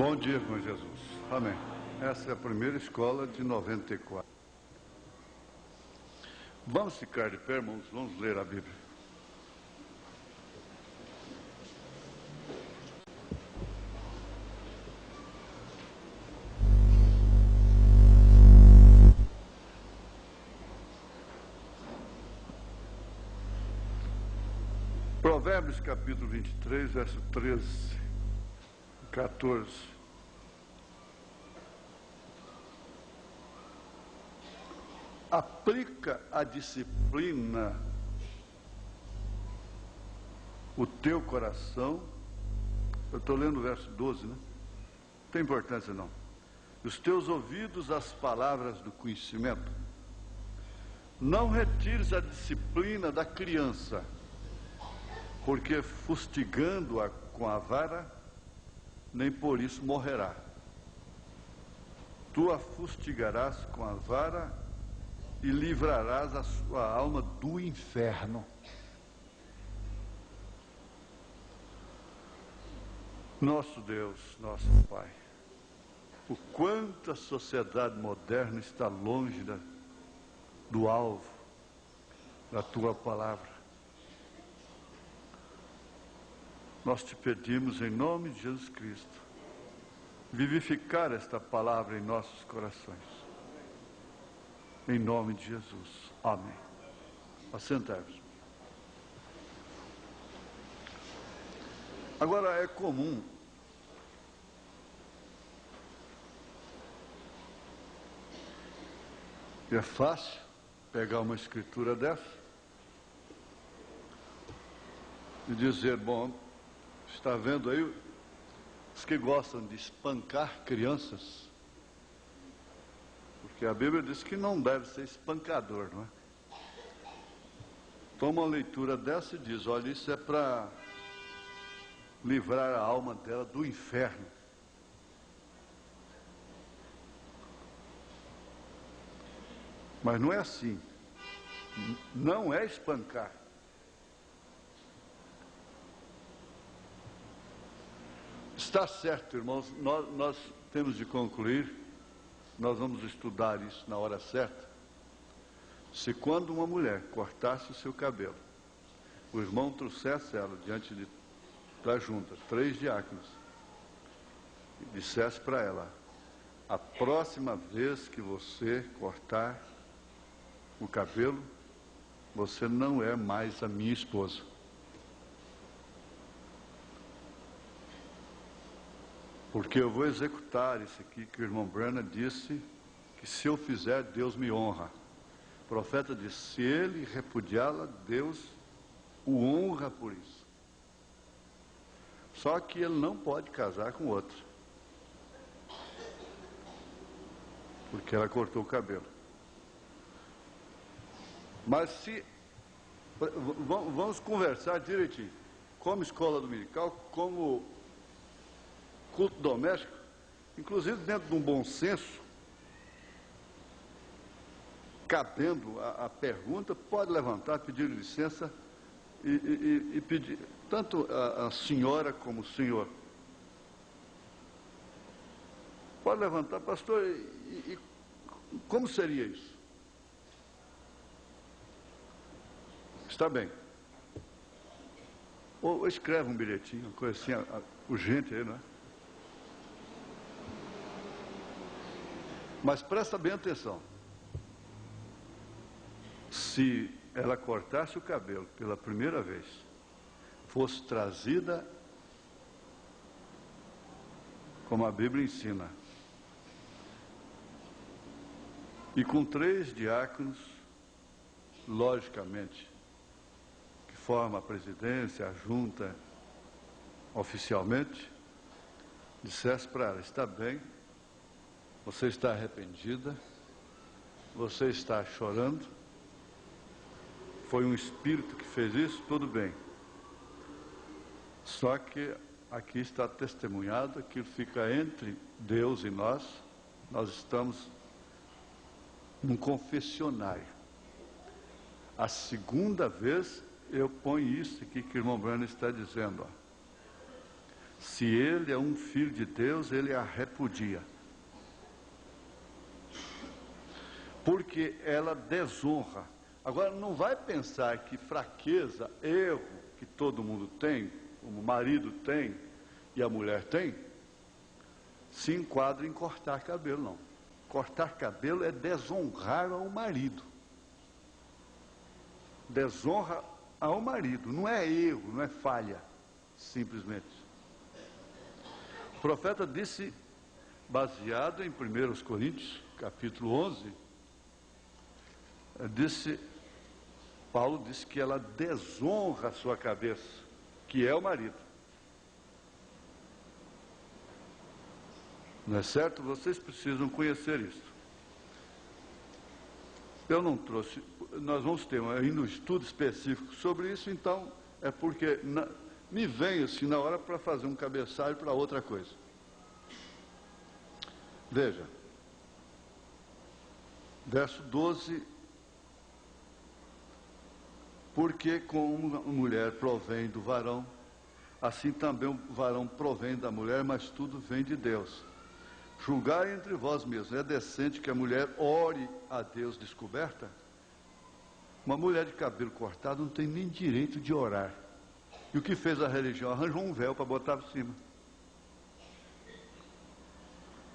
Bom dia com Jesus. Amém. Essa é a primeira escola de 94. Vamos ficar de pé, irmãos, vamos ler a Bíblia. Provérbios capítulo 23, verso 13, 14. Aplica a disciplina o teu coração. Eu estou lendo o verso 12, né? Não tem importância não. Os teus ouvidos às palavras do conhecimento. Não retires a disciplina da criança, porque fustigando-a com a vara, nem por isso morrerá. Tu a fustigarás com a vara e livrarás a sua alma do inferno. Nosso Deus, nosso Pai, o quanto a sociedade moderna está longe do alvo da Tua palavra. Nós te pedimos em nome de Jesus Cristo, vivificar esta palavra em nossos corações. Em nome de Jesus. Amém. Assentai-vos. Agora é comum e é fácil pegar uma escritura dessa e dizer, bom, está vendo aí os que gostam de espancar crianças? Porque a Bíblia diz que não deve ser espancador, não é? Toma uma leitura dessa e diz, olha, isso é para livrar a alma dela do inferno. Mas não é assim. Não é espancar. Está certo, irmãos, nós temos de concluir. Nós vamos estudar isso na hora certa. Se quando uma mulher cortasse o seu cabelo, o irmão trouxesse ela diante da junta, 3 diáconos, e dissesse para ela, a próxima vez que você cortar o cabelo, você não é mais a minha esposa. Porque eu vou executar isso aqui que o irmão Branham disse, que se eu fizer, Deus me honra. O profeta disse, se ele repudiá-la, Deus o honra por isso. Só que ele não pode casar com outra. Porque ela cortou o cabelo. Mas vamos conversar direitinho. Como escola dominical, como culto doméstico, inclusive dentro de um bom senso, cabendo a pergunta, pode levantar, pedir licença e pedir, tanto a senhora como o senhor. Pode levantar, pastor, e como seria isso? Está bem. Ou escreve um bilhetinho, uma coisa assim, urgente aí, não é? Mas presta bem atenção. Se ela cortasse o cabelo pela primeira vez, fosse trazida, como a Bíblia ensina, e com 3 diáconos, logicamente, que formam a presidência, a junta, oficialmente, dissesse para ela, está bem, você está arrependida, você está chorando, foi um espírito que fez isso, tudo bem. Só que aqui está testemunhado, aquilo fica entre Deus e nós estamos num confessionário. A segunda vez eu ponho isso aqui que o irmão Branham está dizendo, ó. Se ele é um filho de Deus, ele a repudia. Porque ela desonra. Agora, não vai pensar que fraqueza, erro que todo mundo tem, como o marido tem e a mulher tem, se enquadra em cortar cabelo, não. Cortar cabelo é desonrar ao marido. Desonra ao marido, não é erro, não é falha, simplesmente. O profeta disse, baseado em 1 Coríntios, capítulo 11, Paulo disse que ela desonra a sua cabeça, que é o marido. Não é certo? Vocês precisam conhecer isso. Eu não trouxe, nós vamos ter ainda um estudo específico sobre isso, então é porque me vem assim na hora para fazer um cabeçalho para outra coisa. Veja, verso 12, porque como a mulher provém do varão, assim também o varão provém da mulher, mas tudo vem de Deus. Julgai entre vós mesmos, é decente que a mulher ore a Deus descoberta? Uma mulher de cabelo cortado não tem nem direito de orar. E o que fez a religião? Arranjou um véu para botar por cima.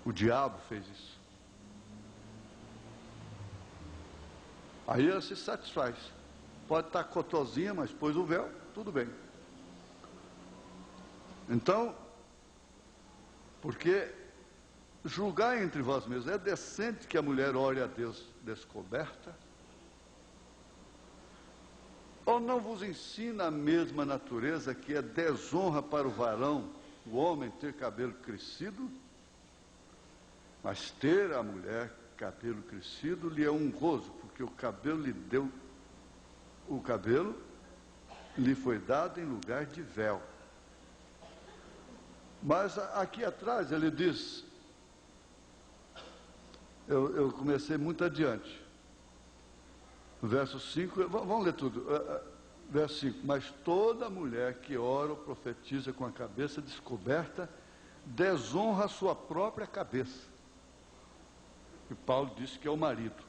O diabo fez isso. Aí ela se satisfaz. Pode estar cotozinha, mas pôs o véu, tudo bem. Então, porque julgar entre vós mesmos, é decente que a mulher ore a Deus descoberta? Ou não vos ensina a mesma natureza que é desonra para o varão, o homem ter cabelo crescido? Mas ter a mulher cabelo crescido lhe é honroso, porque o cabelo lhe foi dado em lugar de véu. Mas aqui atrás ele diz, eu comecei muito adiante, no verso 5, vamos ler tudo, verso 5, mas toda mulher que ora ou profetiza com a cabeça descoberta, desonra a sua própria cabeça. E Paulo disse que é o marido.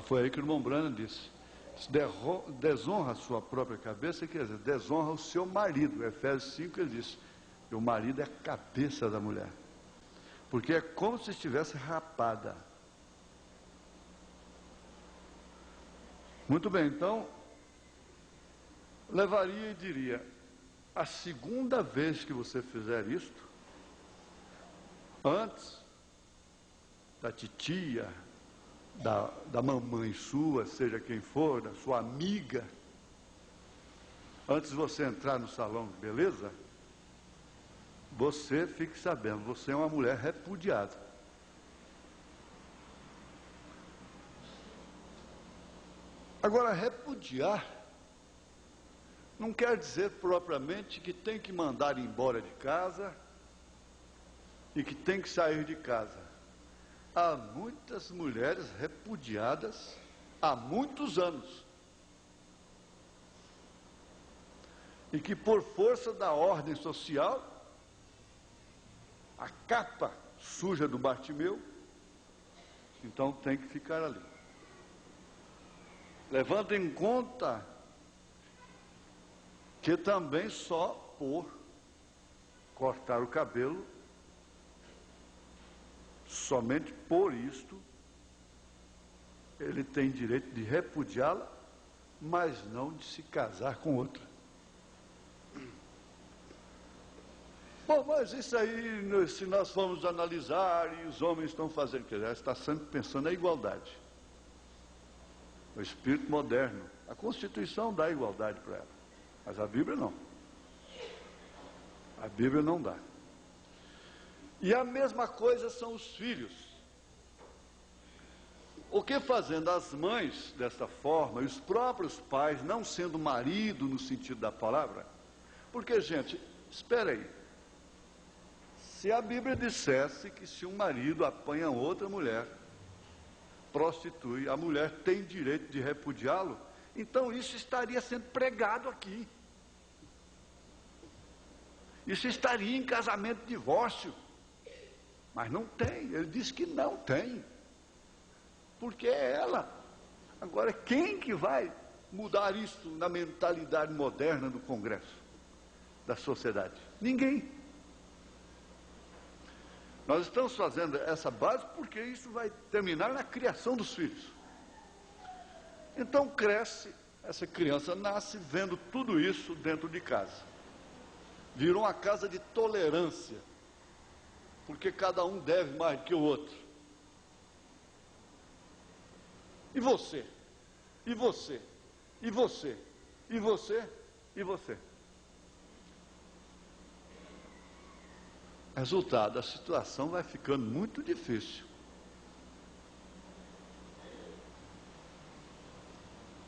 Foi aí que o irmão Branham disse, desonra a sua própria cabeça, quer dizer, desonra o seu marido. Efésios 5 ele disse, que o marido é a cabeça da mulher. Porque é como se estivesse rapada. Muito bem, então, levaria e diria, a segunda vez que você fizer isto, antes da titia, da mamãe sua, seja quem for, da sua amiga, antes de você entrar no salão de beleza, você fique sabendo, você é uma mulher repudiada. Agora, repudiar não quer dizer propriamente que tem que mandar embora de casa e que tem que sair de casa. Há muitas mulheres repudiadas há muitos anos e que por força da ordem social, a capa suja do Bartimeu, então tem que ficar ali. Levando em conta que também só por cortar o cabelo, somente por isto, ele tem direito de repudiá-la, mas não de se casar com outra. Bom, mas isso aí, se nós formos analisar, e os homens estão fazendo, quer dizer, está sempre pensando na igualdade. O espírito moderno, a Constituição dá igualdade para ela, mas a Bíblia não. A Bíblia não dá. E a mesma coisa são os filhos. O que fazendo as mães desta forma, e os próprios pais, não sendo marido no sentido da palavra? Porque, gente, espera aí. Se a Bíblia dissesse que se um marido apanha outra mulher, prostitui, a mulher tem direito de repudiá-lo, então isso estaria sendo pregado aqui. Isso estaria em casamento de divórcio. Mas não tem, ele disse que não tem. Porque é ela. Agora, quem que vai mudar isso na mentalidade moderna do Congresso, da sociedade? Ninguém. Nós estamos fazendo essa base porque isso vai terminar na criação dos filhos. Então cresce, essa criança nasce vendo tudo isso dentro de casa. Virou uma casa de tolerância, porque cada um deve mais do que o outro. E você? E você? E você? E você? E você? Resultado, a situação vai ficando muito difícil.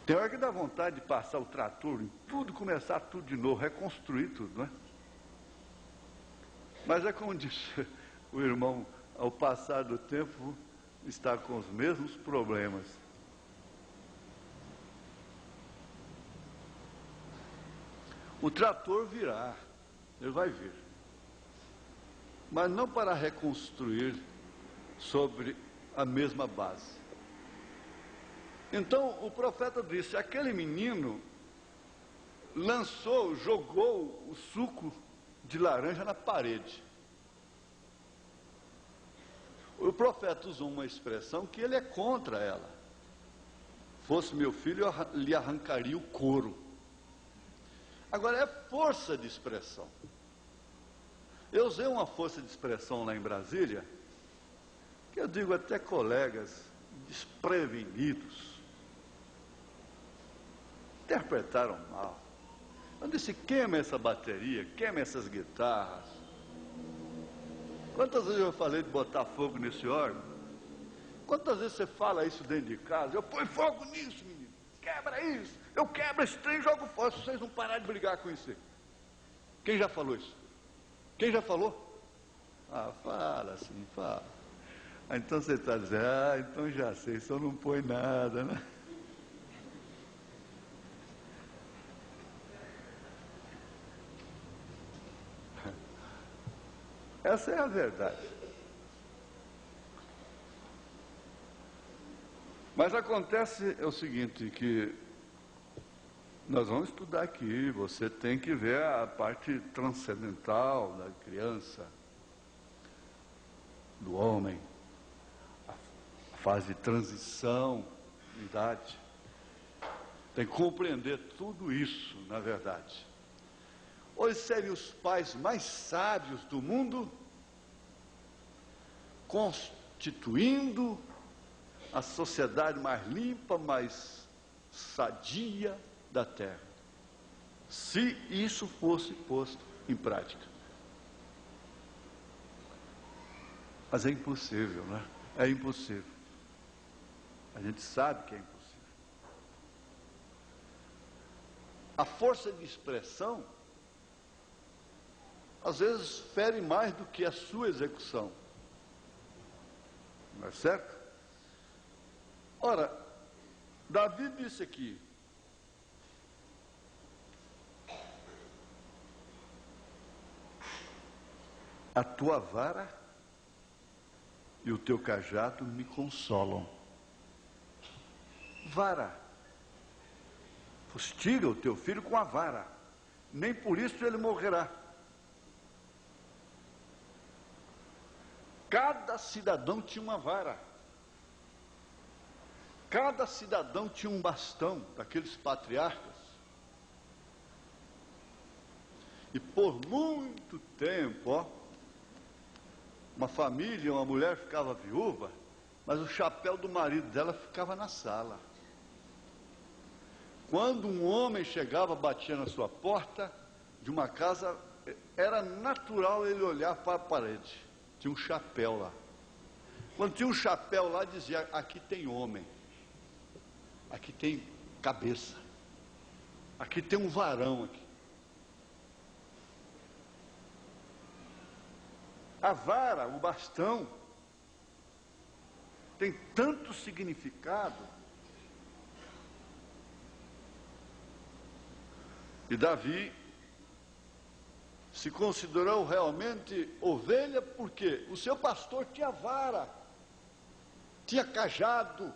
Tem hora que dá vontade de passar o trator em tudo, começar tudo de novo, reconstruir tudo, não é? Mas é como disse o irmão, ao passar do tempo, está com os mesmos problemas. O trator virá, ele vai vir. Mas não para reconstruir sobre a mesma base. Então o profeta disse, aquele menino jogou o suco de laranja na parede. O profeta usou uma expressão que ele é contra ela. Fosse meu filho, eu lhe arrancaria o couro. Agora é força de expressão. Eu usei uma força de expressão lá em Brasília, que eu digo até colegas desprevenidos interpretaram mal. Eu disse, queima essa bateria, queima essas guitarras. Quantas vezes eu falei de botar fogo nesse órgão? Quantas vezes você fala isso dentro de casa? Eu ponho fogo nisso, menino, quebra isso, eu quebro esse trem e jogo fora, se vocês não pararem de brigar com isso aí. Quem já falou isso? Quem já falou? Ah, fala assim, fala. Ah, então você está dizendo, então já sei, só não põe nada, né? Essa é a verdade. Mas acontece o seguinte, que nós vamos estudar aqui, você tem que ver a parte transcendental da criança, do homem, a fase de transição, idade. Tem que compreender tudo isso, na verdade. Hoje seriam os pais mais sábios do mundo, constituindo a sociedade mais limpa, mais sadia da terra, se isso fosse posto em prática. Mas é impossível, não é? É impossível. A gente sabe que é impossível. A força de expressão às vezes fere mais do que a sua execução. Não é certo? Ora, Davi disse aqui, a tua vara e o teu cajado me consolam. Vara. Fustiga o teu filho com a vara, nem por isso ele morrerá. Cada cidadão tinha uma vara. Cada cidadão tinha um bastão, daqueles patriarcas. E por muito tempo, uma família, uma mulher ficava viúva, mas o chapéu do marido dela ficava na sala. Quando um homem chegava, batia na sua porta de uma casa, era natural ele olhar para a parede. Tinha um chapéu lá. Quando tinha um chapéu lá, dizia, aqui tem homem. Aqui tem cabeça. Aqui tem um varão aqui. A vara, o bastão, tem tanto significado. E Davi se considerou realmente ovelha porque o seu pastor tinha vara, tinha cajado.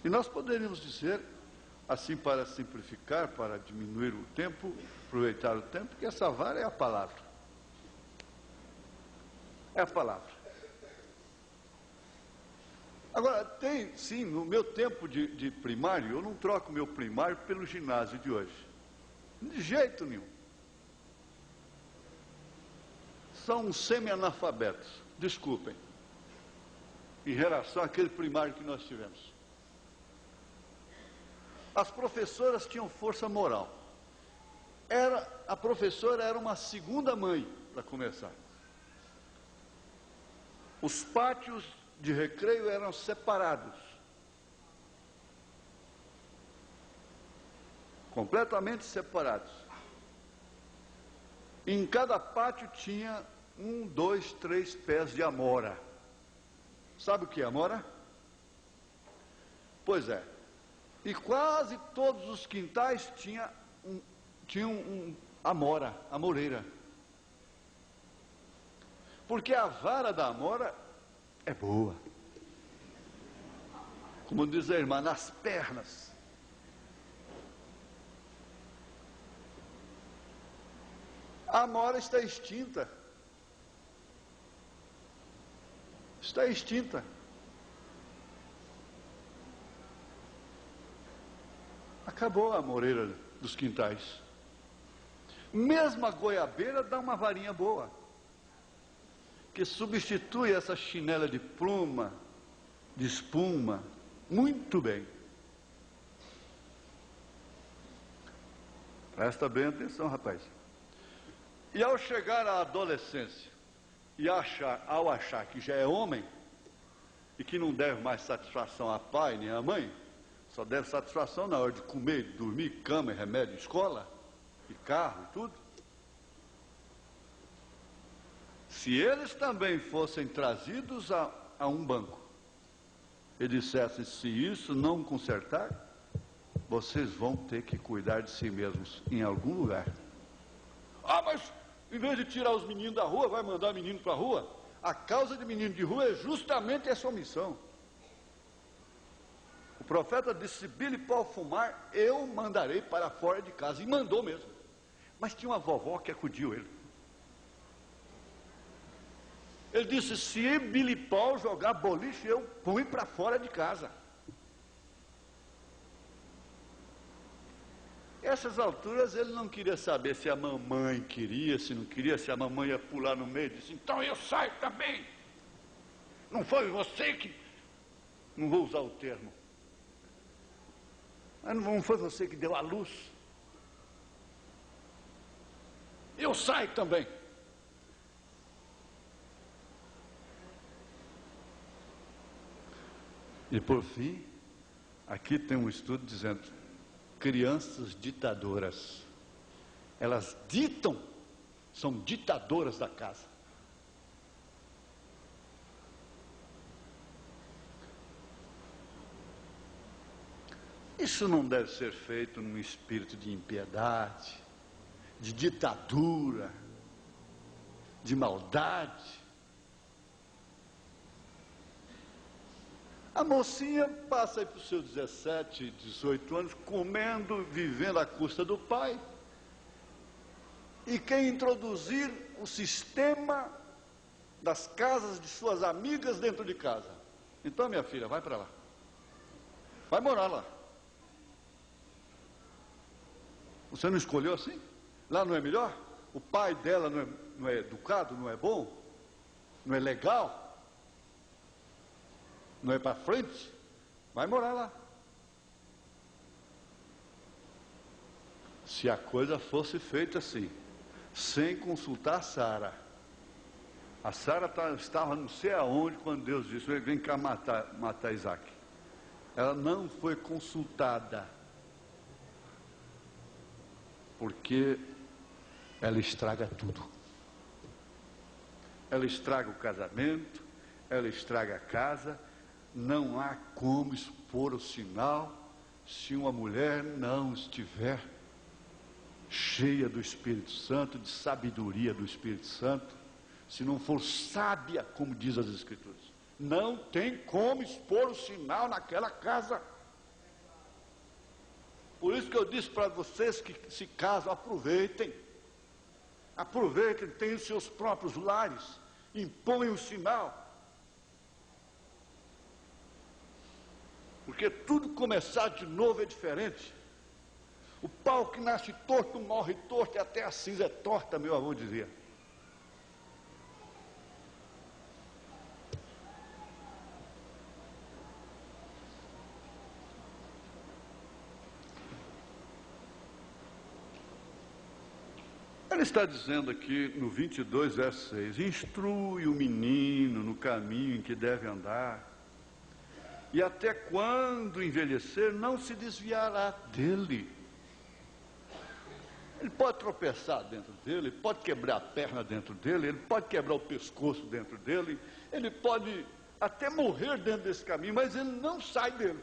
E nós poderíamos dizer, assim para simplificar, para diminuir o tempo, aproveitar o tempo, que essa vara é a palavra. É a palavra. Agora, tem, sim, no meu tempo de primário, eu não troco meu primário pelo ginásio de hoje. De jeito nenhum. São semi-analfabetos, desculpem, em relação àquele primário que nós tivemos. As professoras tinham força moral. A professora era uma segunda mãe, para começar. Os pátios de recreio eram separados. Completamente separados. Em cada pátio tinha 1, 2, 3 pés de amora. Sabe o que é amora? Pois é. E quase todos os quintais tinham amora, amoreira. Porque a vara da amora é boa. Como diz a irmã, nas pernas. A amora está extinta. Está extinta. Acabou a amoreira dos quintais. Mesmo a goiabeira dá uma varinha boa, que substitui essa chinela de pluma, de espuma, muito bem. Presta bem atenção, rapaz. E ao chegar à adolescência, e ao achar que já é homem, e que não deve mais satisfação a pai nem a mãe, só deve satisfação na hora de comer, de dormir, cama, remédio, escola, e carro e tudo. Se eles também fossem trazidos a um banco e dissessem, se isso não consertar, vocês vão ter que cuidar de si mesmos em algum lugar. Ah, mas em vez de tirar os meninos da rua, vai mandar menino para a rua? A causa de menino de rua é justamente essa omissão. O profeta disse, se Bilipau fumar, eu mandarei para fora de casa. E mandou mesmo. Mas tinha uma vovó que acudiu ele. Ele disse, se Bilipau jogar boliche, eu ponho para fora de casa. Essas alturas ele não queria saber se a mamãe queria, se não queria, se a mamãe ia pular no meio, disse, então eu saio também. Não foi você que... Não vou usar o termo. Mas não foi você que deu a luz. Eu saio também. E por fim, aqui tem um estudo dizendo, crianças ditadoras, elas ditam, são ditadoras da casa. Isso não deve ser feito num espírito de impiedade, de ditadura, de maldade. A mocinha passa aí para os seus 17, 18 anos, comendo, vivendo à custa do pai. E quer introduzir o sistema das casas de suas amigas dentro de casa. Então, minha filha, vai para lá. Vai morar lá. Você não escolheu assim? Lá não é melhor? O pai dela não é educado, não é bom? Não é legal? Não é para frente? Vai morar lá. Se a coisa fosse feita assim, sem consultar a Sara. A Sara estava não sei aonde quando Deus disse, vem cá matar Isaac. Ela não foi consultada. Porque ela estraga tudo. Ela estraga o casamento, ela estraga a casa. Não há como expor o sinal se uma mulher não estiver cheia do Espírito Santo, de sabedoria do Espírito Santo, se não for sábia, como diz as Escrituras, não tem como expor o sinal naquela casa. Por isso que eu disse para vocês que, se casam, aproveitem, tenham seus próprios lares, imponham o sinal. Porque tudo começar de novo é diferente. O pau que nasce torto, morre torto, e até a cinza é torta, meu avô dizia. Ele está dizendo aqui no 22, verso 6, instrui o menino no caminho em que deve andar, e até quando envelhecer, não se desviará dele. Ele pode tropeçar dentro dele, ele pode quebrar a perna dentro dele, ele pode quebrar o pescoço dentro dele, ele pode até morrer dentro desse caminho, mas ele não sai dele.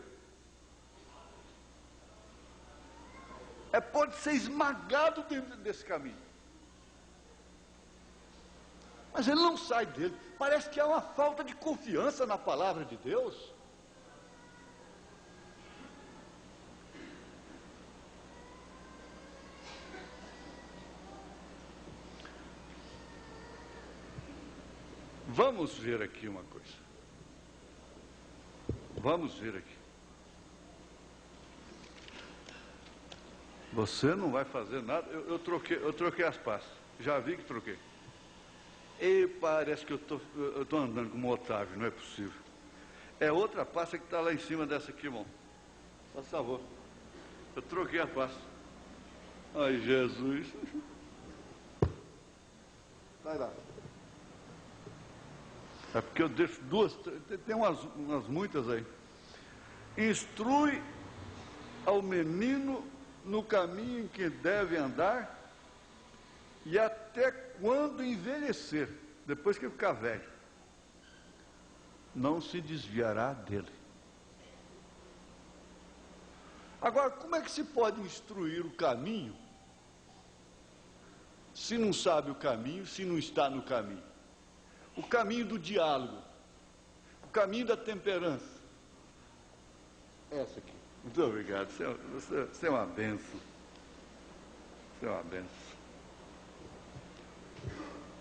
Pode ser esmagado dentro desse caminho, mas ele não sai dele. Parece que há uma falta de confiança na palavra de Deus. Vamos ver aqui uma coisa. Vamos ver aqui. Você não vai fazer nada. Eu troquei as pastas. Já vi que troquei. E parece que eu estou andando como um Otávio, não é possível. É outra pasta que está lá em cima dessa aqui, irmão. Por favor. Eu troquei a pasta. Ai, Jesus. Vai lá. É porque eu deixo duas, tem umas muitas aí. Instrui ao menino no caminho em que deve andar, e até quando envelhecer, depois que ficar velho, não se desviará dele. Agora, como é que se pode instruir o caminho, se não sabe o caminho, se não está no caminho? O caminho do diálogo, o caminho da temperança. Essa aqui. Muito obrigado, você é uma bênção. Você é uma bênção.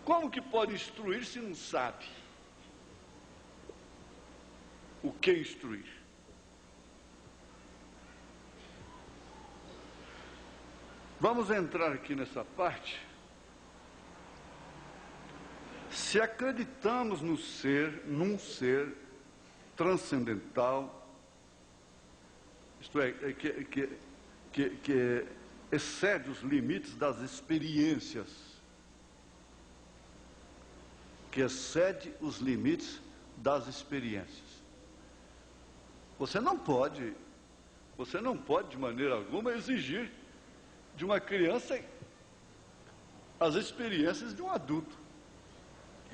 Como que pode instruir se não sabe o que instruir? Vamos entrar aqui nessa parte. Se acreditamos num ser transcendental, isto é, que excede os limites das experiências, você não pode de maneira alguma exigir de uma criança as experiências de um adulto,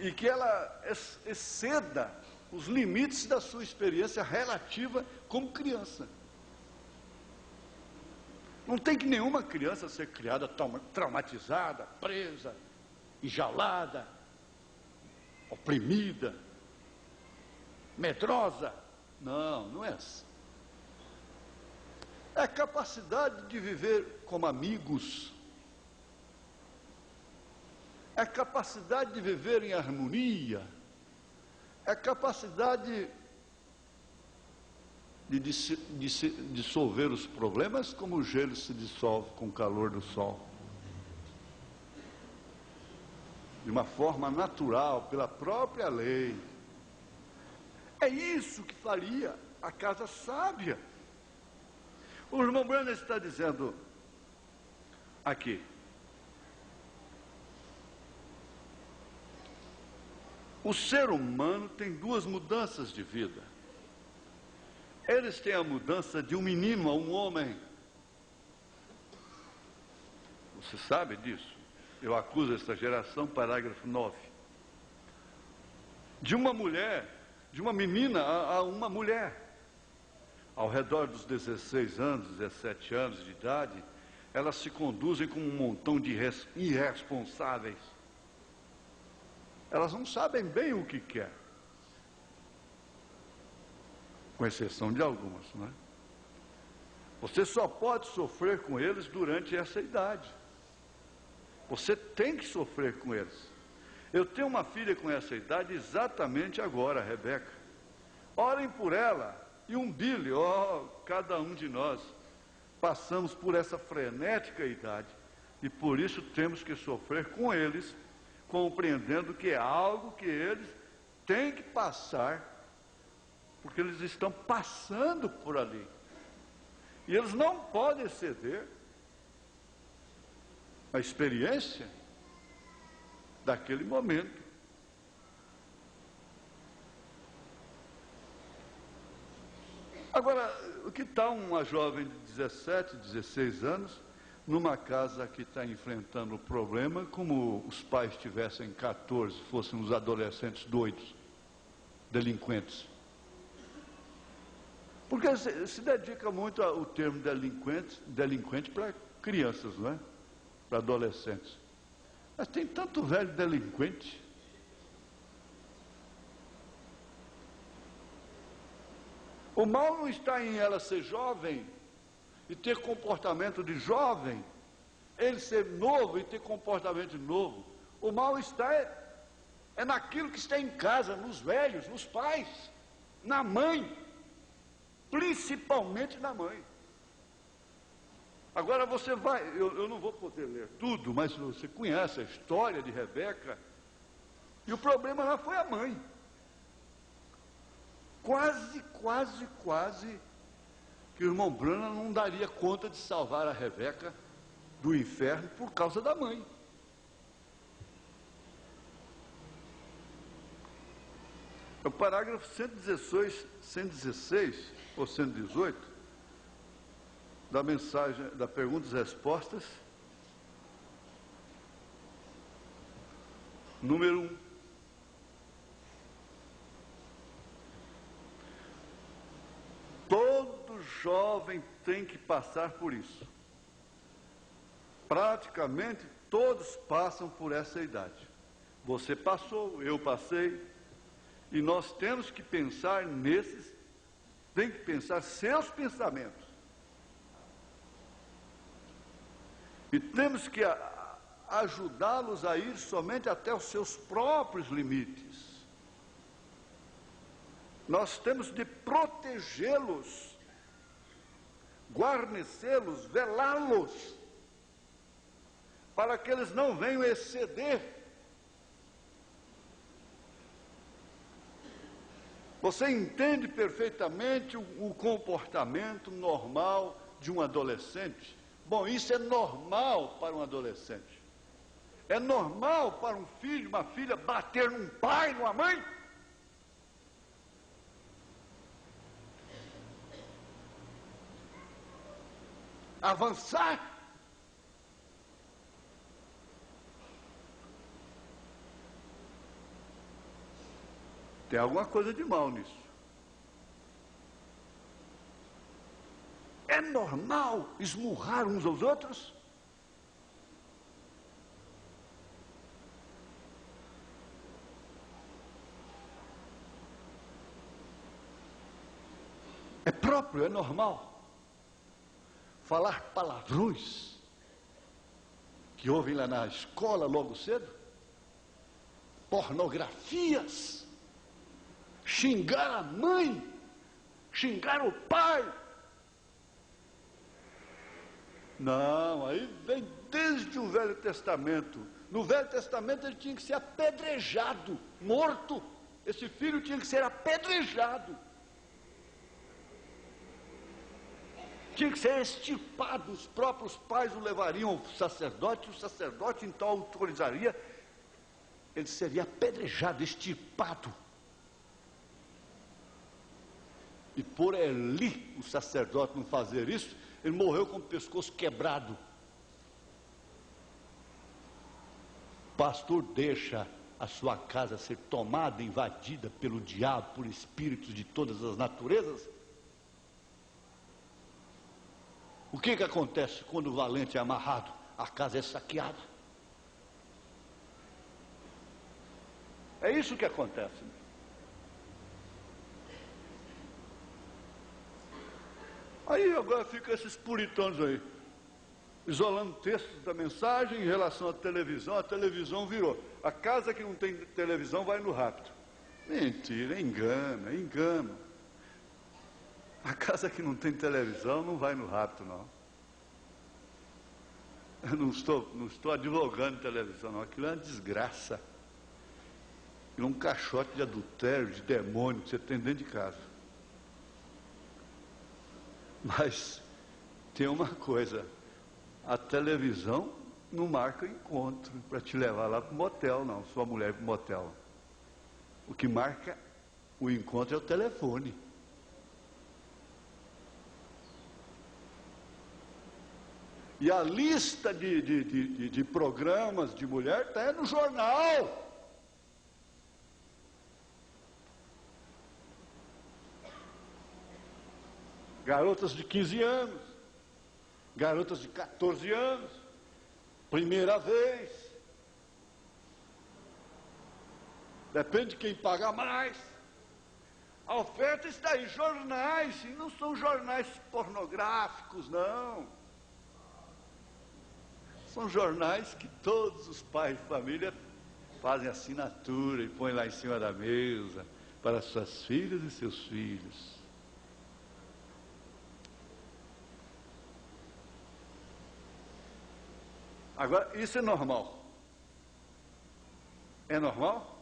e que ela exceda os limites da sua experiência relativa como criança. Não tem que nenhuma criança ser criada traumatizada, presa, enjaulada, oprimida, medrosa. Não é assim. É a capacidade de viver como amigos, é a capacidade de viver em harmonia, é a capacidade de dissolver os problemas como o gelo se dissolve com o calor do sol. De uma forma natural, pela própria lei. É isso que faria a casa sábia. O irmão Branham está dizendo aqui: o ser humano tem duas mudanças de vida. Eles têm a mudança de um menino a um homem. Você sabe disso? Eu acuso esta geração, parágrafo 9. De uma mulher, de uma menina a uma mulher. Ao redor dos 16 anos, 17 anos de idade, elas se conduzem como um montão de irresponsáveis. Elas não sabem bem o que quer, com exceção de algumas, não é? Você só pode sofrer com eles durante essa idade. Você tem que sofrer com eles. Eu tenho uma filha com essa idade exatamente agora, Rebeca. Orem por ela e um Billy, cada um de nós passamos por essa frenética idade e por isso temos que sofrer com eles, compreendendo que é algo que eles têm que passar, porque eles estão passando por ali. E eles não podem ceder à experiência daquele momento. Agora, o que tal uma jovem de 17, 16 anos, numa casa que está enfrentando o problema, como os pais tivessem 14, fossem os adolescentes doidos, delinquentes? Porque se dedica muito o termo delinquente para crianças, não é? Para adolescentes. Mas tem tanto velho delinquente. O mal não está em ela ser jovem e ter comportamento de jovem, ele ser novo e ter comportamento de novo. O mal está é naquilo que está em casa, nos velhos, nos pais, na mãe. Principalmente na mãe. Agora você vai, eu não vou poder ler tudo, mas você conhece a história de Rebeca, e o problema lá foi a mãe. Quase que o irmão Branham não daria conta de salvar a Rebeca do inferno por causa da mãe. O parágrafo 116 ou 118 da mensagem, da perguntas e respostas, número 1. Todo jovem tem que passar por isso. Praticamente todos passam por essa idade. Você passou, eu passei, e nós temos que pensar nesses, tem que pensar seus pensamentos. E temos que ajudá-los a ir somente até os seus próprios limites. Nós temos de protegê-los, guarnecê-los, velá-los, para que eles não venham exceder. Você entende perfeitamente o comportamento normal de um adolescente? Bom, isso é normal para um adolescente. É normal para um filho, uma filha, bater num pai, numa mãe? Avançar? Tem alguma coisa de mal nisso. É normal esmurrar uns aos outros? É próprio, é normal. Falar palavrões que ouvem lá na escola logo cedo? Pornografias? Xingar a mãe? Xingar o pai? Não, aí vem desde o Velho Testamento. No Velho Testamento ele tinha que ser apedrejado, morto. Esse filho tinha que ser apedrejado. Tinha que ser extirpado. Os próprios pais o levariam ao sacerdote, o sacerdote então autorizaria. Ele seria apedrejado, extirpado. E por ali o sacerdote não fazer isso, ele morreu com o pescoço quebrado. O pastor deixa a sua casa ser tomada, invadida pelo diabo, por espíritos de todas as naturezas? O que acontece quando o valente é amarrado? A casa é saqueada. É isso que acontece. Aí agora ficam esses puritanos aí, isolando textos da mensagem em relação à televisão. A televisão virou. A casa que não tem televisão vai no rapto. Mentira, engana, engana. A casa que não tem televisão não vai no rapto, não. Eu não estou advogando televisão, não. Aquilo é uma desgraça. Aquilo é um caixote de adultério, de demônio que você tem dentro de casa. Mas tem uma coisa, a televisão não marca encontro para te levar lá para o motel, não, sua mulher para o motel. O que marca o encontro é o telefone. E a lista de programas de mulher está no jornal. Garotas de 15 anos, garotas de 14 anos, primeira vez. Depende de quem paga mais. A oferta está em jornais, e não são jornais pornográficos, não. São jornais que todos os pais de família fazem assinatura e põem lá em cima da mesa para suas filhas e seus filhos. Agora, isso é normal? É normal?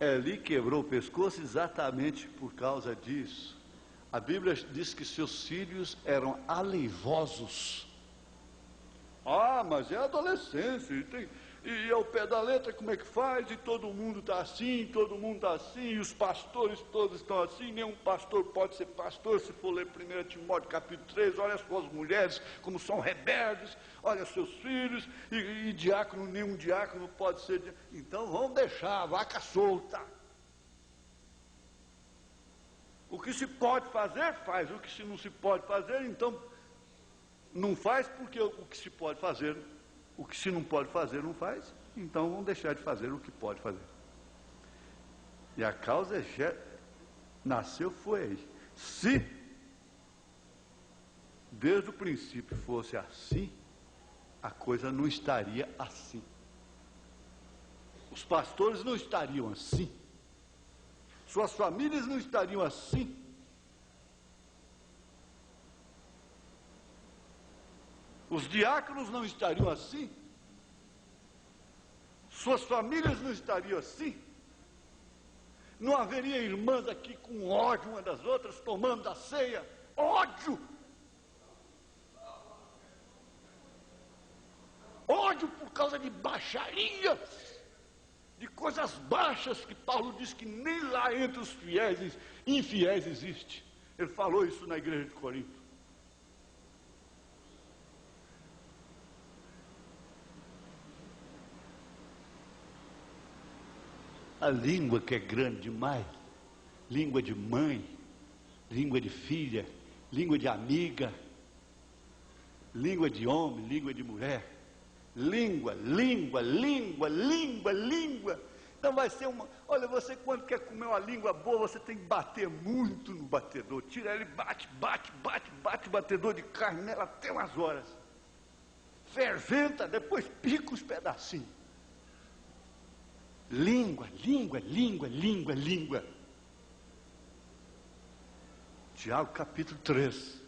Eli quebrou o pescoço exatamente por causa disso. A Bíblia diz que seus filhos eram aleivosos. Ah, mas é adolescência, e ao pé da letra como é que faz? E todo mundo está assim, todo mundo está assim, e os pastores todos estão assim. Nenhum pastor pode ser pastor. Se for ler 1 Timóteo capítulo 3, olha as suas mulheres como são rebeldes, olha seus filhos, e diácono, nenhum diácono pode ser. Então vamos deixar a vaca solta. O que se pode fazer, faz. O que se não se pode fazer, então não faz, porque o que se pode fazer, o que se não pode fazer, não faz. Então vamos deixar de fazer o que pode fazer. E a causa nasceu foi aí. Se desde o princípio fosse assim, a coisa não estaria assim. Os pastores não estariam assim. Suas famílias não estariam assim. Os diáconos não estariam assim. Suas famílias não estariam assim. Não haveria irmãs aqui com ódio uma das outras, tomando a ceia. Ódio! Ódio por causa de baixarias, de coisas baixas que Paulo diz que nem lá entre os fiéis, infiéis existe. Ele falou isso na igreja de Corinto. A língua que é grande demais, língua de mãe, língua de filha, língua de amiga, língua de homem, língua de mulher. Língua, língua, língua, língua, língua. Então vai ser uma. Olha, você quando quer comer uma língua boa, você tem que bater muito no batedor. Tira ele, bate, bate, bate, bate, batedor de carne nela até umas horas. Ferventa, depois pica os pedacinhos. Língua, língua, língua, língua, língua. Tiago capítulo 3.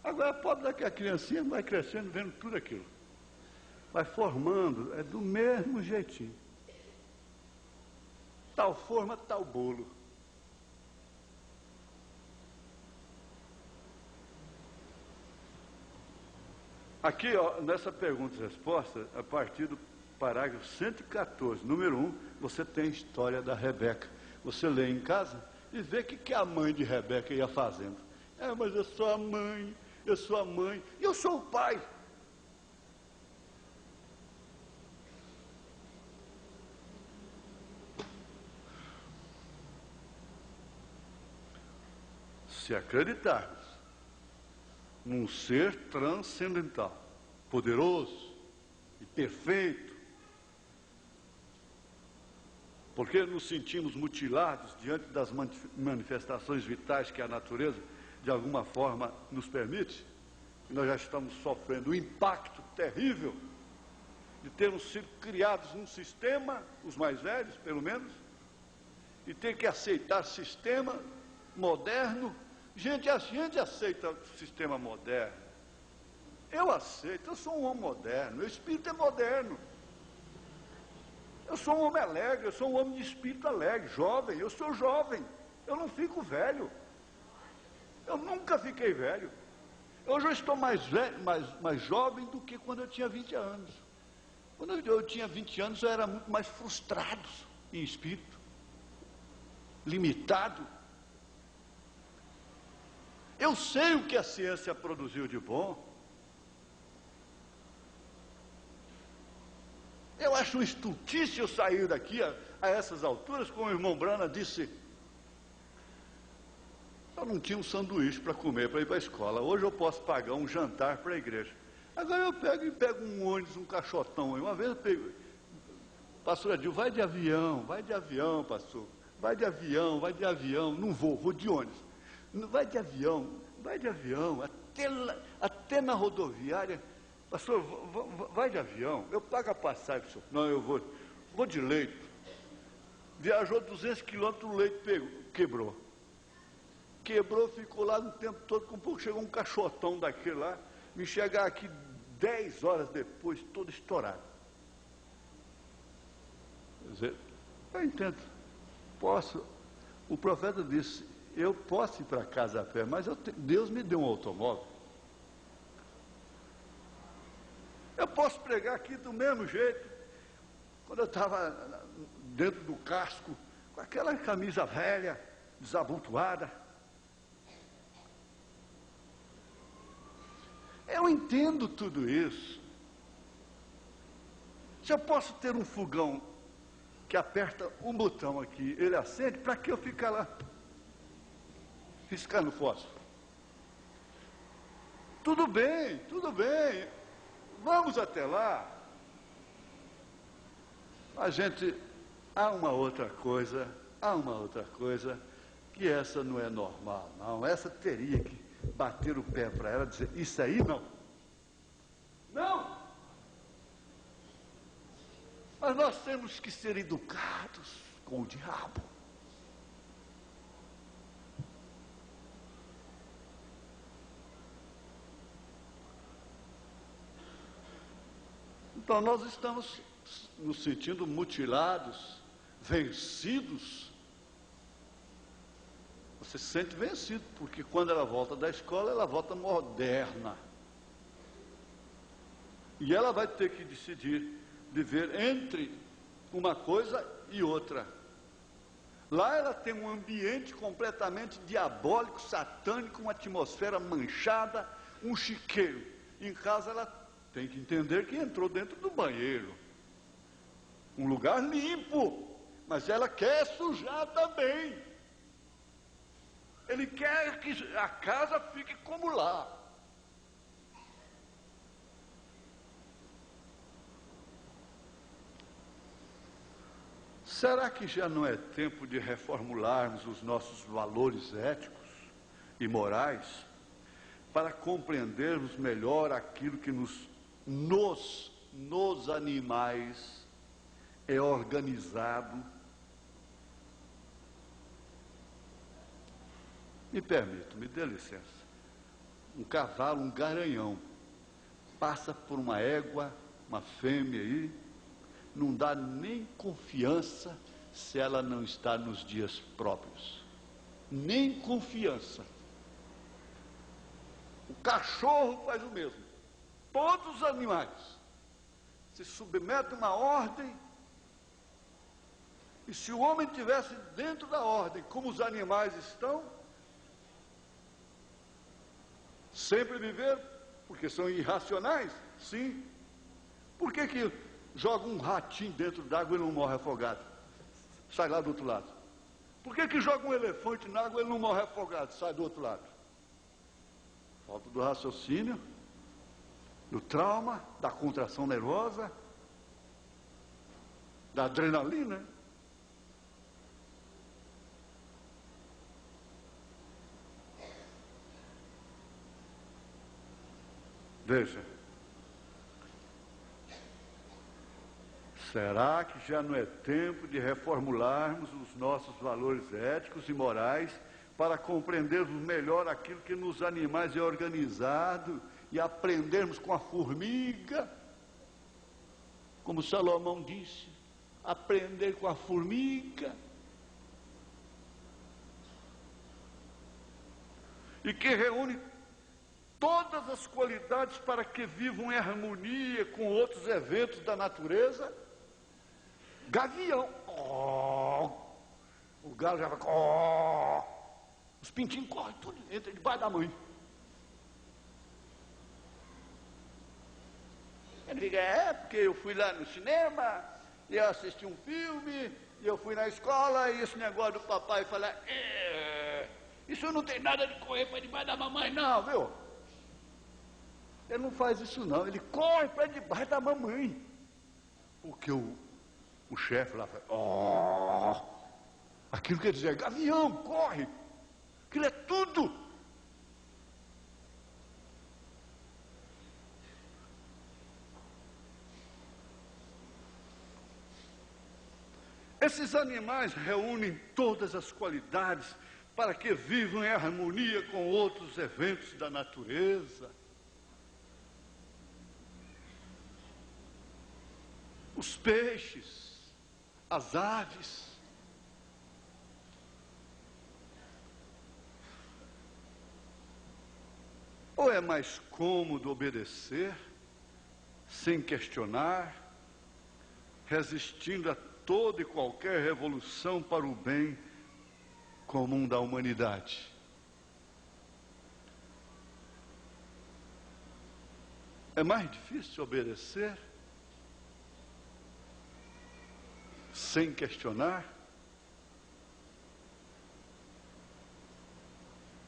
Agora a pobre daquela criancinha vai crescendo, vendo tudo aquilo. Vai formando, é do mesmo jeitinho. Tal forma, tal bolo. Aqui, ó, nessa pergunta e resposta, a partir do parágrafo 114, número 1, você tem a história da Rebeca. Você lê em casa e vê o que a mãe de Rebeca ia fazendo. Mas eu sou a mãe, eu sou a mãe, e eu sou o pai. se acreditarmos num ser transcendental, poderoso e perfeito, porque nos sentimos mutilados diante das manifestações vitais que a natureza, de alguma forma, nos permite, nós já estamos sofrendo o impacto terrível de termos sido criados num sistema, os mais velhos, pelo menos, e ter que aceitar sistema moderno. Gente, a gente aceita o sistema moderno. Eu aceito, eu sou um homem moderno, meu espírito é moderno. Eu sou um homem alegre, eu sou um homem de espírito alegre, jovem, eu sou jovem, eu não fico velho. Eu nunca fiquei velho. Hoje eu estou mais velho, mais jovem do que quando eu tinha 20 anos. Quando eu tinha 20 anos, eu era muito mais frustrado em espírito, limitado. Eu sei o que a ciência produziu de bom. Eu acho uma estultícia eu sair daqui a essas alturas, como o irmão Brana disse. Eu não tinha um sanduíche para comer, para ir para a escola. Hoje eu posso pagar um jantar para a igreja. Agora eu pego um ônibus, um caixotão. Uma vez eu pego, pastor Adil, vai de avião, pastor. Vai de avião. Não vou de ônibus. Vai de avião, até na rodoviária. Pastor, vai de avião, eu pago a passagem, senhor. Não, eu vou de leito. Viajou 200 quilômetros, o leito quebrou. Quebrou, ficou lá no tempo todo, com um pouco chegou um caixotão daquele lá, me chegar aqui 10 horas depois, todo estourado. Quer dizer, eu entendo, posso, o profeta disse, eu posso ir para casa a pé, mas Deus me deu um automóvel. Eu posso pregar aqui do mesmo jeito. Quando eu estava dentro do casco, com aquela camisa velha, desabotoada. Eu entendo tudo isso. Se eu posso ter um fogão que aperta um botão aqui, ele acende, para que eu ficar lá? Riscando fósforo. Tudo bem. Vamos até lá. Há uma outra coisa, que essa não é normal, não. Essa teria que bater o pé para ela e dizer, isso aí não. Não! Mas nós temos que ser educados com o diabo. Então nós estamos nos sentindo mutilados, vencidos. Você se sente vencido, porque quando ela volta da escola, ela volta moderna. E ela vai ter que decidir viver entre uma coisa e outra. Lá ela tem um ambiente completamente diabólico, satânico, uma atmosfera manchada, um chiqueiro. Em casa ela tem que entender que entrou dentro do banheiro. Um lugar limpo, mas ela quer sujar também. Ele quer que a casa fique como lá. Será que já não é tempo de reformularmos os nossos valores éticos e morais para compreendermos melhor aquilo que nos animais é organizado? Me permito, me dê licença. Um cavalo, um garanhão, passa por uma égua, uma fêmea aí, não dá nem confiança se ela não está nos dias próprios. Nem confiança. O cachorro faz o mesmo. Todos os animais se submetem a uma ordem. E se o homem estivesse dentro da ordem, como os animais estão, sempre viver, porque são irracionais, sim. Por que joga um ratinho dentro d'água e não morre afogado? Sai lá do outro lado. Por que joga um elefante na água e ele não morre afogado, sai do outro lado? Falta do raciocínio, do trauma, da contração nervosa, da adrenalina. Veja, será que já não é tempo de reformularmos os nossos valores éticos e morais para compreendermos melhor aquilo que nos animais é organizado e aprendermos com a formiga? Como Salomão disse, aprender com a formiga. E que reúne todas as qualidades para que vivam em harmonia com outros eventos da natureza. Gavião. Oh, o galo já vai. Oh, os pintinhos correm tudo, entra debaixo da mãe. Ele diga, porque eu fui lá no cinema, e eu assisti um filme, e eu fui na escola, e esse negócio do papai falar, isso não tem nada de correr para debaixo da mamãe, não, viu? Ele não faz isso não, ele corre para debaixo da mamãe. Porque o chefe lá fala, aquilo quer dizer, gavião, corre, aquilo é tudo. Esses animais reúnem todas as qualidades para que vivam em harmonia com outros eventos da natureza. Os peixes, as aves. Ou é mais cômodo obedecer, sem questionar, resistindo a toda e qualquer revolução para o bem comum da humanidade? É mais difícil obedecer, sem questionar?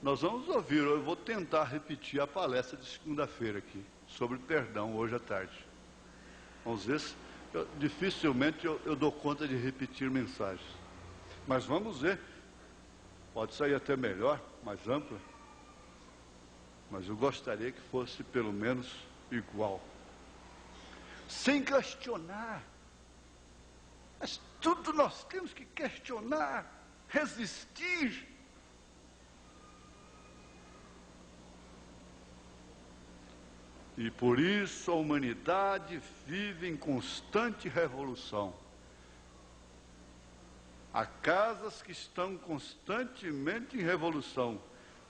Nós vamos ouvir, eu vou tentar repetir a palestra de segunda-feira aqui, sobre perdão, hoje à tarde. Vamos ver se, dificilmente eu dou conta de repetir mensagens. Mas vamos ver, pode sair até melhor, mais ampla, mas eu gostaria que fosse pelo menos igual. Sem questionar. Mas tudo nós temos que questionar, resistir. E por isso a humanidade vive em constante revolução. Há casas que estão constantemente em revolução.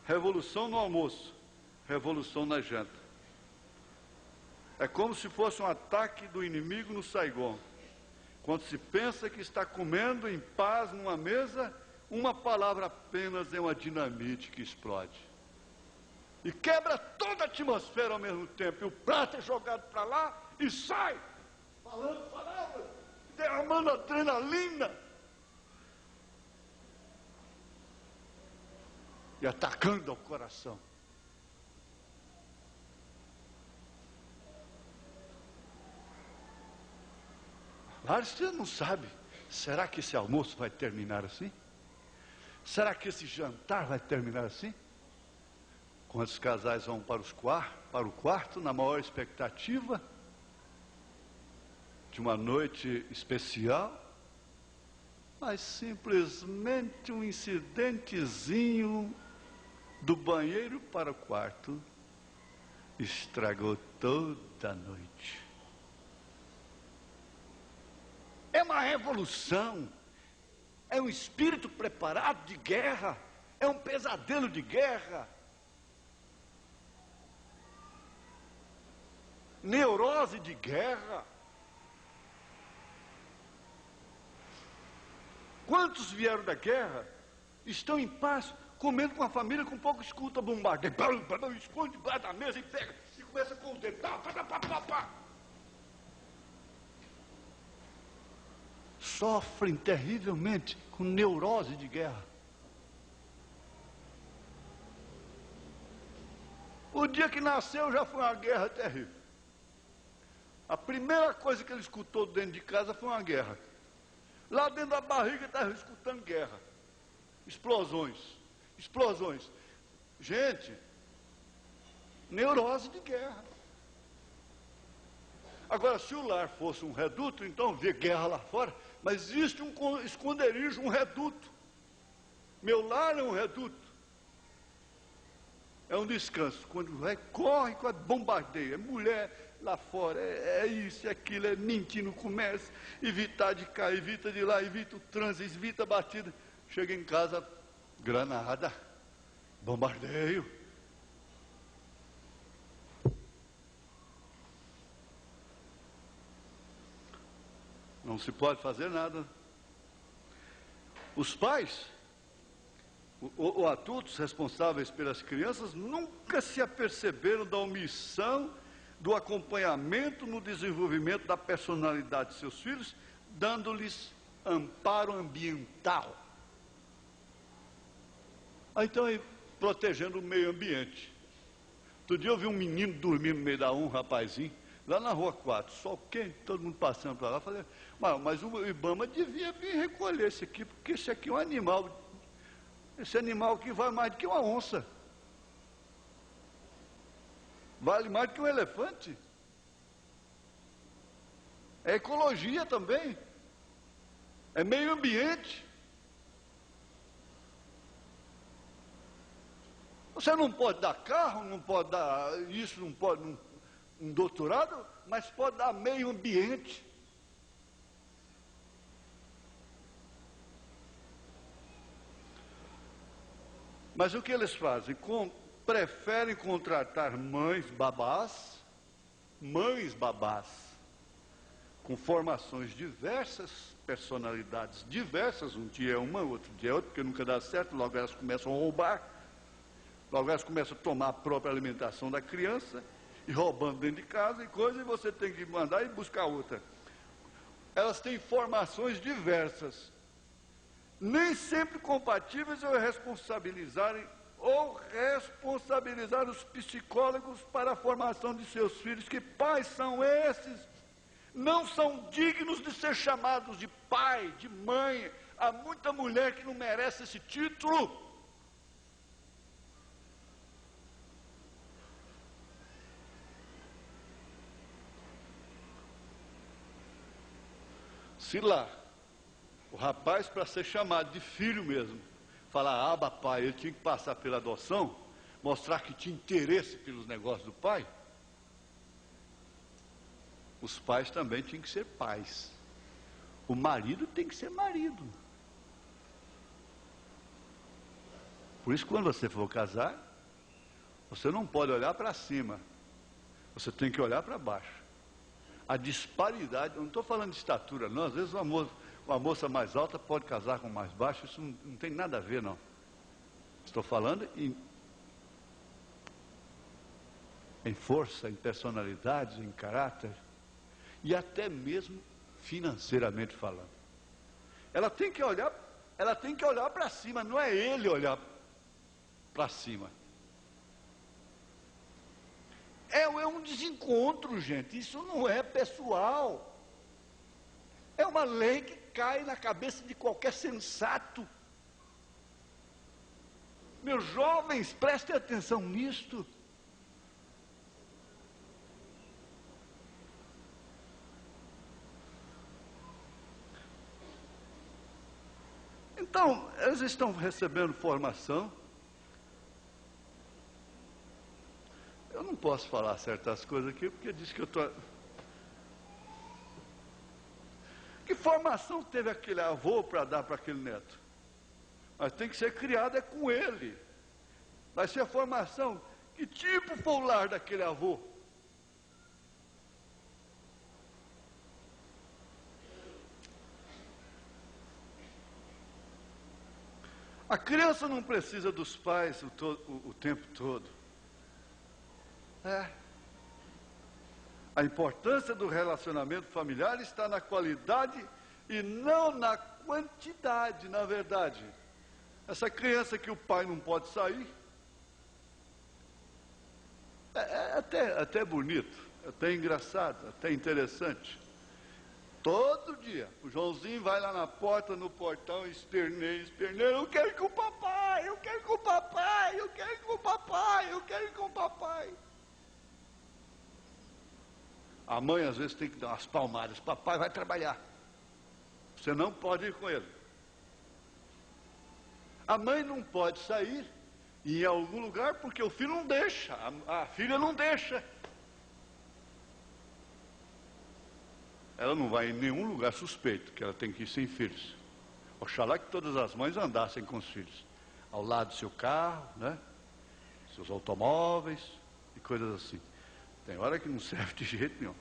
Revolução no almoço, revolução na janta. É como se fosse um ataque do inimigo no Saigon. Quando se pensa que está comendo em paz numa mesa, uma palavra apenas é uma dinamite que explode. E quebra toda a atmosfera ao mesmo tempo. E o prato é jogado para lá e sai, falando palavras, derramando adrenalina. E atacando ao coração. Vários você não sabe, será que esse almoço vai terminar assim? Será que esse jantar vai terminar assim? Quantos casais vão para o quarto na maior expectativa de uma noite especial, mas simplesmente um incidentezinho do banheiro para o quarto estragou toda a noite. É uma revolução, é um espírito preparado de guerra, é um pesadelo de guerra. Neurose de guerra. Quantos vieram da guerra estão em paz, comendo com a família, com pouco escuta bombardeio, esconde debaixo da mesa e pega, e começa com o dedo, sofrem terrivelmente com neurose de guerra. O dia que nasceu já foi uma guerra terrível. A primeira coisa que ele escutou dentro de casa foi uma guerra. Lá dentro da barriga estava escutando guerra. Explosões. Explosões. Gente, neurose de guerra. Agora, se o lar fosse um reduto, então vê guerra lá fora, mas existe um esconderijo, um reduto. Meu lar é um reduto. É um descanso. Quando vai, corre, bombardeia. É mulher lá fora, é isso, é aquilo, é mentir no comércio, evitar de cá, evita de lá, evita o trânsito, evita a batida. Chega em casa, granada, bombardeio. Não se pode fazer nada. Os pais, ou adultos responsáveis pelas crianças, nunca se aperceberam da omissão do acompanhamento no desenvolvimento da personalidade de seus filhos, dando-lhes amparo ambiental. Então, protegendo o meio ambiente. Outro dia eu vi um menino dormindo no meio da um rapazinho, lá na Rua 4, sol quente, todo mundo passando para lá. Falei, mas o Ibama devia vir recolher esse aqui, porque esse aqui é um animal. Esse animal aqui vale mais do que uma onça. Vale mais do que um elefante. É ecologia também. É meio ambiente. Você não pode dar carro, não pode dar isso, não pode um doutorado, mas pode dar meio ambiente. Mas o que eles fazem? Preferem contratar mães babás, com formações diversas, personalidades diversas, um dia é uma, outro dia é outra, porque nunca dá certo, logo elas começam a roubar, logo elas começam a tomar a própria alimentação da criança, e roubando dentro de casa e coisa, e você tem que mandar e buscar outra. Elas têm formações diversas, nem sempre compatíveis ou responsabilizar os psicólogos para a formação de seus filhos. Que pais são esses? Não são dignos de ser chamados de pai, de mãe. Há muita mulher que não merece esse título. Se lá, o rapaz, para ser chamado de filho mesmo, falar, aba pai, ele tinha que passar pela adoção, mostrar que tinha interesse pelos negócios do pai, os pais também tinham que ser pais. O marido tem que ser marido. Por isso, quando você for casar, você não pode olhar para cima, você tem que olhar para baixo. A disparidade, eu não estou falando de estatura não, às vezes uma moça mais alta pode casar com mais baixo, isso não tem nada a ver não. Estou falando em força, em personalidade, em caráter, e até mesmo financeiramente falando. Ela tem que olhar para cima, não é ele olhar para cima. É um desencontro, gente, isso não é pessoal. É uma lei que cai na cabeça de qualquer sensato. Meus jovens, prestem atenção nisto. Então, eles estão recebendo formação. Eu não posso falar certas coisas aqui, porque diz que eu estou... Que formação teve aquele avô para dar para aquele neto? Mas tem que ser criada com ele. Vai ser a formação. Que tipo foi o lar daquele avô? A criança não precisa dos pais o tempo todo. A importância do relacionamento familiar está na qualidade e não na quantidade, na verdade. Essa criança que o pai não pode sair, é até bonito, até engraçado, até interessante. Todo dia, o Joãozinho vai lá na porta, no portão, esperneia, eu quero ir com o papai, eu quero ir com o papai, eu quero ir com o papai, eu quero ir com o papai. A mãe às vezes tem que dar umas palmadas, papai vai trabalhar, você não pode ir com ele. A mãe não pode sair em algum lugar porque o filho não deixa, a filha não deixa. Ela não vai em nenhum lugar suspeito, que ela tem que ir sem filhos. Oxalá que todas as mães andassem com os filhos, ao lado do seu carro, né? Seus automóveis e coisas assim. Tem hora que não serve de jeito nenhum,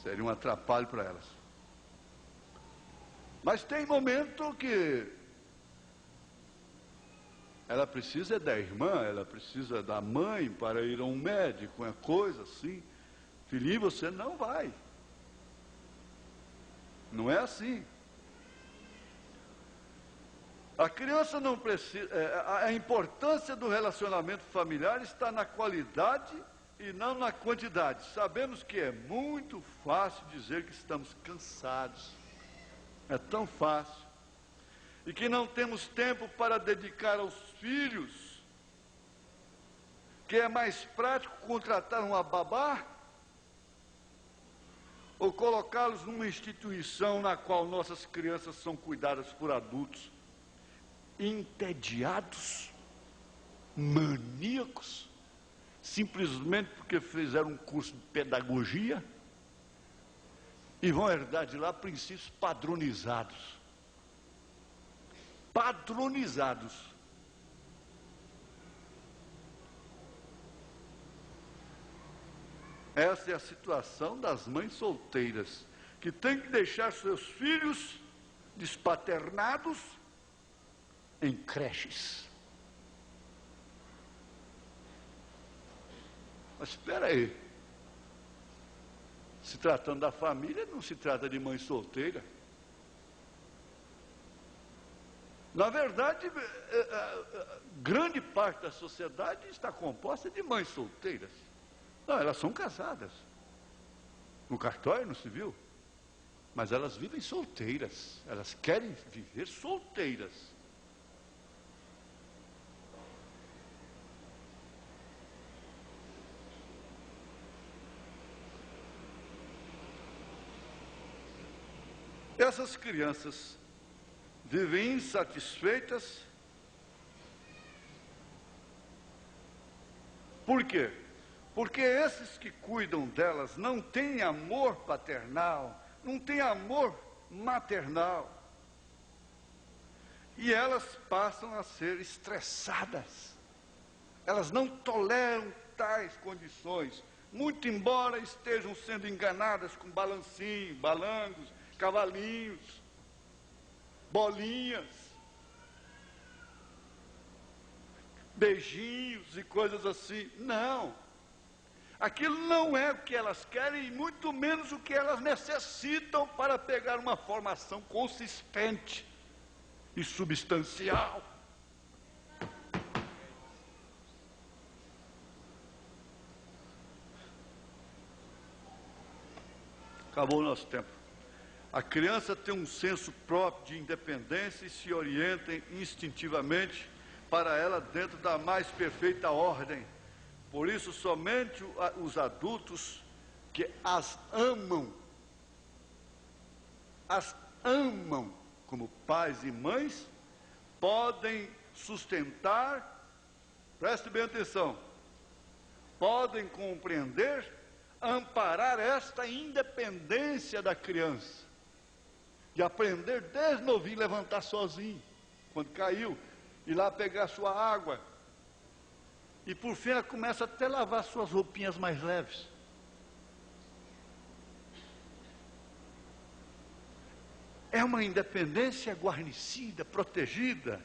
seria um atrapalho para elas. Mas tem momento que ela precisa da irmã, ela precisa da mãe para ir a um médico, uma coisa assim. Filhinho, você não vai. Não é assim. A criança não precisa. A importância do relacionamento familiar está na qualidade e não na quantidade. Sabemos que é muito fácil dizer que estamos cansados. É tão fácil. E que não temos tempo para dedicar aos filhos. Que é mais prático contratar uma babá ou colocá-los numa instituição na qual nossas crianças são cuidadas por adultos entediados, maníacos, simplesmente porque fizeram um curso de pedagogia e vão herdar de lá princípios padronizados. Padronizados. Essa é a situação das mães solteiras, que têm que deixar seus filhos despaternados em creches. Mas espera aí, se tratando da família, não se trata de mãe solteira. Na verdade, grande parte da sociedade está composta de mães solteiras. Não, elas são casadas. No cartório, no civil. Mas elas vivem solteiras. Elas querem viver solteiras. Essas crianças vivem insatisfeitas. Por quê? Porque esses que cuidam delas não têm amor paternal, não têm amor maternal. E elas passam a ser estressadas. Elas não toleram tais condições, muito embora estejam sendo enganadas com balancinho, balangos, cavalinhos, bolinhas, beijinhos e coisas assim. Não. Aquilo não é o que elas querem e muito menos o que elas necessitam para pegar uma formação consistente e substancial. Acabou o nosso tempo. A criança tem um senso próprio de independência e se orienta instintivamente para ela dentro da mais perfeita ordem. Por isso, somente os adultos que as amam como pais e mães, podem sustentar, preste bem atenção, podem compreender, amparar esta independência da criança, de aprender desde novinho a levantar sozinho, quando caiu, ir lá pegar sua água, e por fim ela começa até a lavar suas roupinhas mais leves. É uma independência guarnecida, protegida,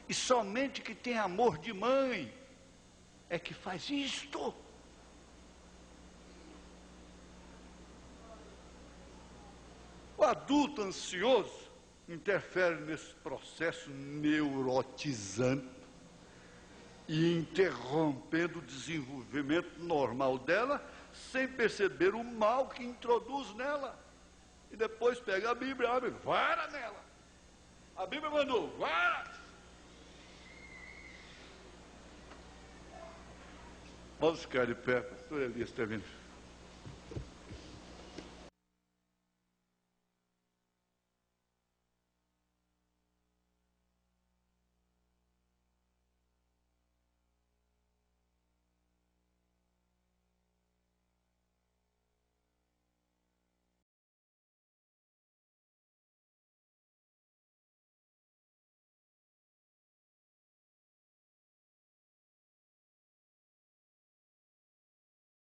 e somente que tem amor de mãe é que faz isto. adulto ansioso interfere nesse processo neurotizante e interrompendo o desenvolvimento normal dela, sem perceber o mal que introduz nela. E depois pega a Bíblia e abre, vara nela. A Bíblia mandou, vara. Vamos ficar de pé, pastor Elias está vindo.